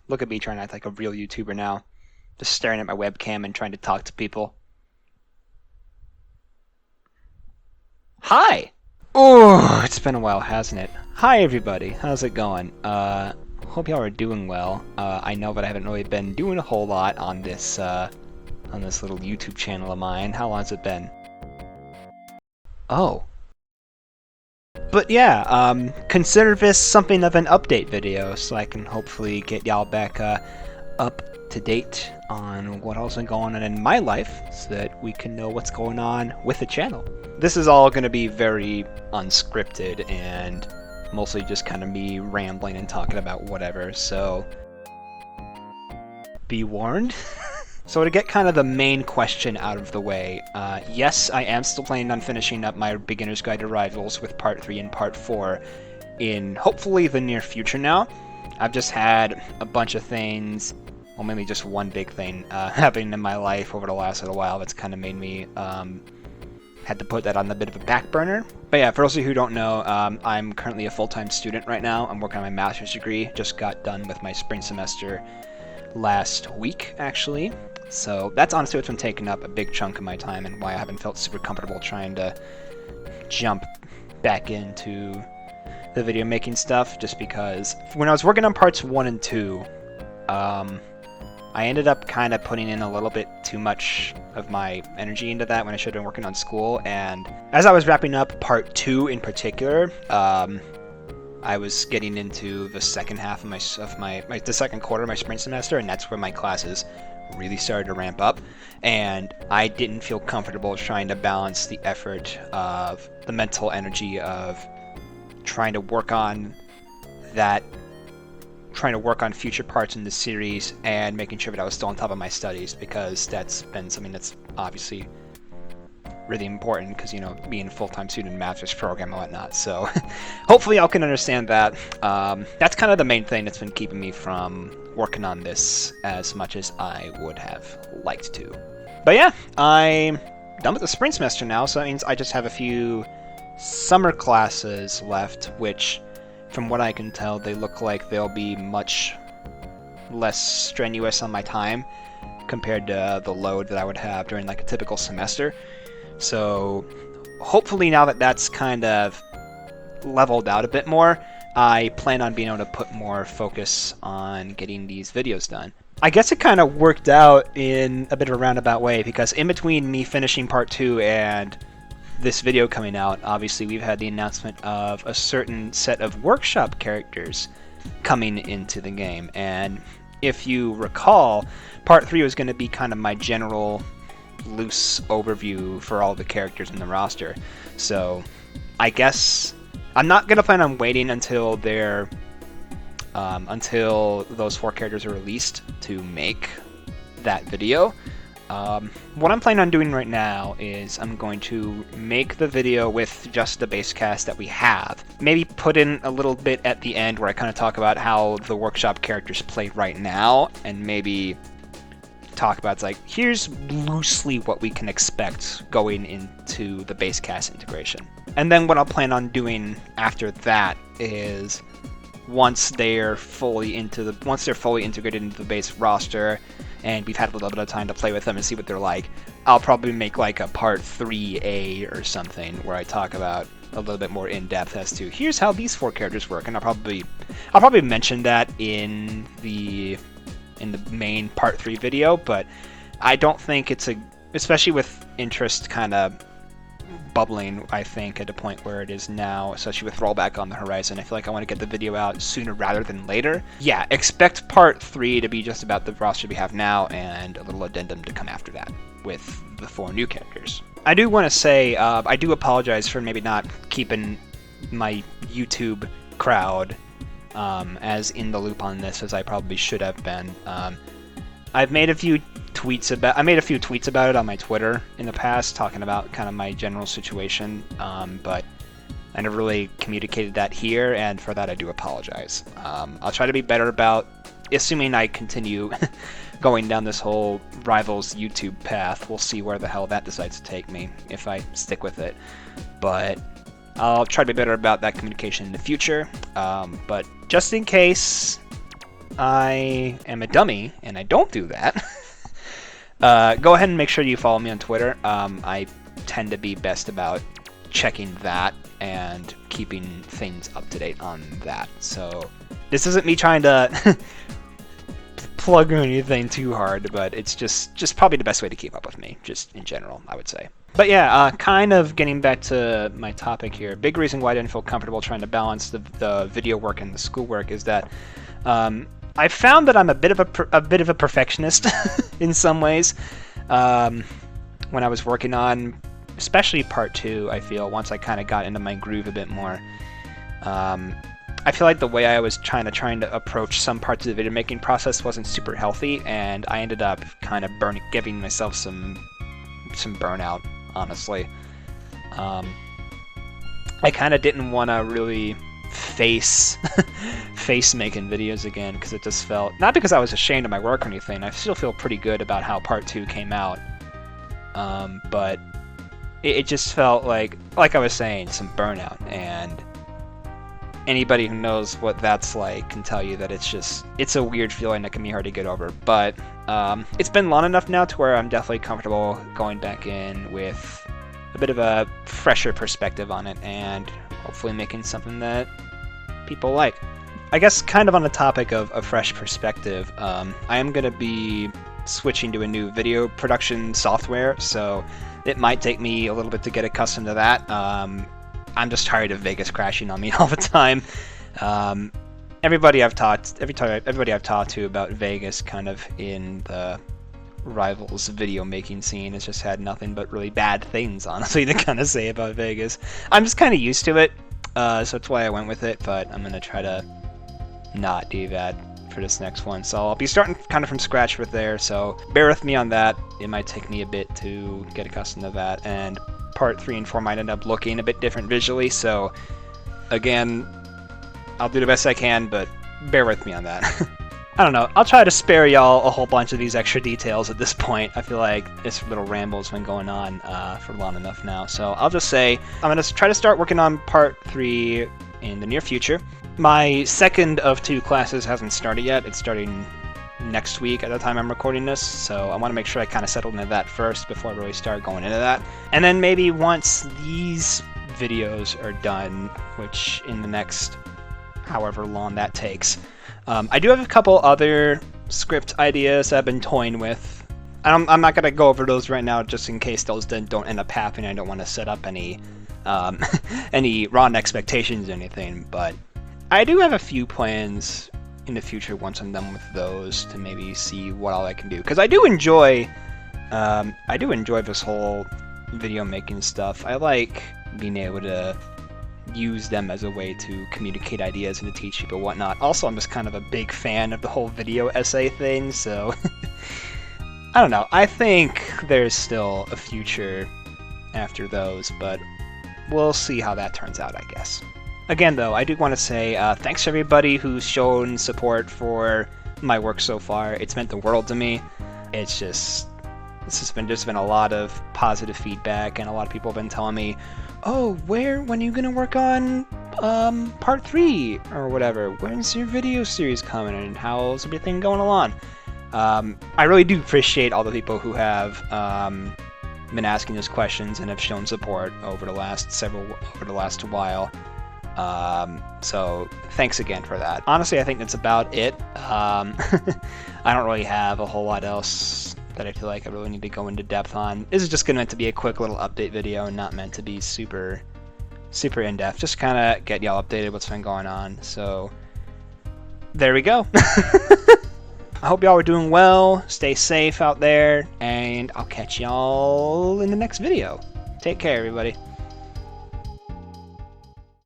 Look at me trying to act like a real YouTuber now. Just staring at my webcam and trying to talk to people. Hi! Oh, it's been a while, hasn't it? Hi everybody, how's it going? Hope y'all are doing well. I know that I haven't really been doing a whole lot on this little YouTube channel of mine. How long has it been? Oh. But yeah, consider this something of an update video, so I can hopefully get y'all back up to date on what else is going on in my life, so that we can know what's going on with the channel. This is all going to be very unscripted and mostly just kind of me rambling and talking about whatever, so be warned. So to get kind of the main question out of the way, yes, I am still planning on finishing up my Beginner's Guide to Rivals with Part 3 and Part 4 in hopefully the near future now. I've just had a bunch of things, well, mainly just one big thing happening in my life over the last little while that's kind of made me had to put that on a bit of a back burner. But yeah, for those of you who don't know, I'm currently a full-time student right now. I'm working on my master's degree. Just got done with my spring semester last week, actually. So that's honestly what's been taking up a big chunk of my time and why I haven't felt super comfortable trying to jump back into the video making stuff, just because when I was working on parts 1 and 2, I ended up kind of putting in a little bit too much of my energy into that when I should have been working on school, and as I was wrapping up part 2 in particular, I was getting into the second half of the second quarter of my spring semester, and that's where my classes really started to ramp up, and I didn't feel comfortable trying to balance the effort of the mental energy of trying to work on future parts in the series and making sure that I was still on top of my studies, because that's been something that's obviously really important, because, you know, being a full-time student in a master's program and whatnot. So hopefully y'all can understand that. That's kind of the main thing that's been keeping me from working on this as much as I would have liked to. But yeah, I'm done with the spring semester now, so that means I just have a few summer classes left, which, from what I can tell, they look like they'll be much less strenuous on my time compared to the load that I would have during like a typical semester. So hopefully now that that's kind of leveled out a bit more, I plan on being able to put more focus on getting these videos done. I guess it kind of worked out in a bit of a roundabout way, because in between me finishing part 2 and this video coming out, obviously we've had the announcement of a certain set of workshop characters coming into the game, and if you recall, part 3 was going to be kind of my general loose overview for all the characters in the roster. So I guess I'm not going to plan on waiting until until those 4 characters are released to make that video. What I'm planning on doing right now is I'm going to make the video with just the base cast that we have. Maybe put in a little bit at the end where I kind of talk about how the workshop characters play right now, and maybe talk about, it's like, here's loosely what we can expect going into the base cast integration. And then what I'll plan on doing after that is once they're fully integrated into the base roster and we've had a little bit of time to play with them and see what they're like, I'll probably make like a part 3A or something where I talk about a little bit more in depth as to here's how these 4 characters work, and I'll probably mention that in the main part 3 video, but I don't think it's especially with interest kind of bubbling, I think, at a point where it is now, especially with rollback on the horizon. I feel like I want to get the video out sooner rather than later. Yeah, expect part 3 to be just about the roster we have now and a little addendum to come after that with the 4 new characters. I do want to say, I do apologize for maybe not keeping my YouTube crowd as in the loop on this as I probably should have been. I made a few tweets about it on my Twitter in the past, talking about kind of my general situation, but I never really communicated that here, and for that I do apologize. I'll try to be better about, assuming I continue going down this whole Rivals YouTube path. We'll see where the hell that decides to take me, if I stick with it. But I'll try to be better about that communication in the future. But just in case I am a dummy and I don't do that, go ahead and make sure you follow me on Twitter. I tend to be best about checking that and keeping things up to date on that. So this isn't me trying to plug anything too hard, but it's just probably the best way to keep up with me, just in general, I would say. But yeah, kind of getting back to my topic here. Big reason why I didn't feel comfortable trying to balance the video work and the schoolwork is that I found that I'm a bit of a perfectionist in some ways. When I was working on, especially part 2, I feel once I kind of got into my groove a bit more. I feel like the way I was trying to approach some parts of the video making process wasn't super healthy, and I ended up kind of giving myself some burnout, honestly. I kind of didn't want to really face making videos again, because it just felt, not because I was ashamed of my work or anything, I still feel pretty good about how part 2 came out, but it just felt like I was saying, some burnout, and anybody who knows what that's like can tell you that it's a weird feeling that can be hard to get over. But it's been long enough now to where I'm definitely comfortable going back in with a bit of a fresher perspective on it, and hopefully making something that people like. I guess kind of on the topic of a fresh perspective, I am going to be switching to a new video production software, so it might take me a little bit to get accustomed to that. I'm just tired of Vegas crashing on me all the time. Everybody I've talked to about Vegas, kind of in the Rivals video making scene, has just had nothing but really bad things, honestly, to kind of say about Vegas. I'm just kind of used to it, so that's why I went with it. But I'm gonna try to not do that for this next one. So I'll be starting kind of from scratch with there. So bear with me on that. It might take me a bit to get accustomed to that, and part 3 and 4 might end up looking a bit different visually, so again, I'll do the best I can, but bear with me on that. I don't know, I'll try to spare y'all a whole bunch of these extra details at this point. I feel like this little ramble's been going on for long enough now, so I'll just say I'm going to try to start working on part 3 in the near future. My second of 2 classes hasn't started yet. It's starting next week at the time I'm recording this, so I want to make sure I kind of settle into that first before I really start going into that. And then maybe once these videos are done, which in the next however long that takes, I do have a couple other script ideas I've been toying with. I'm not going to go over those right now, just in case those then don't end up happening. I don't want to set up any any wrong expectations or anything, but I do have a few plans in the future once I'm done with those to maybe see what all I can do, because I do enjoy this whole video making stuff. I like being able to use them as a way to communicate ideas and to teach people whatnot. Also, I'm just kind of a big fan of the whole video essay thing, so I don't know, I think there's still a future after those, but we'll see how that turns out, I guess. Again, though, I do want to say thanks to everybody who's shown support for my work so far. It's meant the world to me. It's just been a lot of positive feedback, and a lot of people have been telling me, oh, when are you going to work on part 3 or whatever? When's your video series coming, and how's everything going along? I really do appreciate all the people who have been asking us questions and have shown support over the last while. So thanks again for that. Honestly, I think that's about it. I don't really have a whole lot else that I feel like I really need to go into depth on. This is just meant to be a quick little update video, and not meant to be super in-depth. Just kind of get y'all updated what's been going on. So there we go. I hope y'all are doing well. Stay safe out there, and I'll catch y'all in the next video. Take care, everybody.